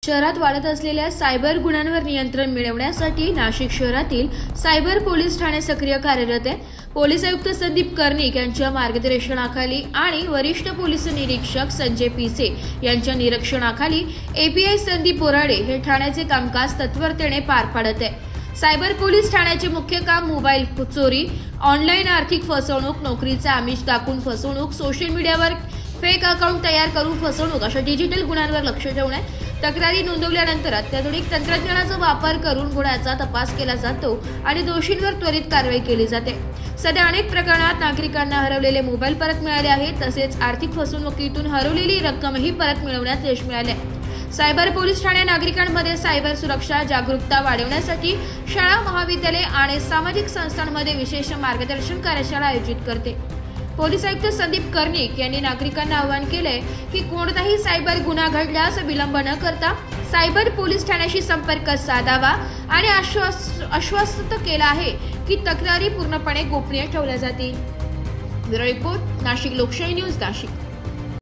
शहरात वाढत असलेल्या सायबर गुन्ह्यांवर नियंत्रण मिळवण्यासाठी नाशिक शहरातील सायबर पोलीस ठाणे सक्रिय कार्यरत आहे। पोलीस आयुक्त संदीप कर्णिक यांच्या मार्गदर्शनाखाली आणि वरिष्ठ पोलीस निरीक्षक संजय पिसे यांच्या निरीक्षणाखाली एपीआय संदीप बोराडे हे ठाण्याचे कामकाज तत्परतेने पार पाडत आहे। सायबर पोलीस ठाण्याचे मुख्य काम मोबाईल चोरी, ऑनलाईन आर्थिक फसवणूक, नोकरीचा आमिष दाखवून फसवणूक, सोशल मीडियावर फेक अकाउंट तयार करून फसवणूक अशा डिजिटल गुन्ह्यांवर लक्ष ठेवणे। तक्रारी नोंदवल्यानंतर अत्याधुनिक तंत्रज्ञानाचा वापर करून गुन्ह्याचा तपास केला जातो आणि दोषींवर त्वरित कारवाई केली जाते। सध्या अनेक प्रकरणात नागरिकांना हरवलेले मोबाईल परत मिळाले आहेत, तसेच आर्थिक फसवणुकीतून हरवलेली रक्कमही परत मिळवण्यात यश मिळाले। सायबर पोलीस ठाणे नागरिकांमध्ये सायबर सुरक्षा जागरूकता वाढवण्यासाठी शाळा, महाविद्यालय आणि सामाजिक संस्थांमध्ये विशेष मार्गदर्शन कार्यशाळा आयोजित करते। पोलीस आयुक्त संदीप कर्णिक यांनी नागरिकांना आवाहन केले की कोणताही सायबर गुन्हा घडल्यास विलंब न करता सायबर पोलीस ठाण्याशी संपर्क साधावा आणि आश्वस्त केला आहे की तक्रारी पूर्णपणे गोपनीय ठेवल्या जातील। ब्युरो रिपोर्ट, नाशिक लोकशाही न्यूज, नाशिक।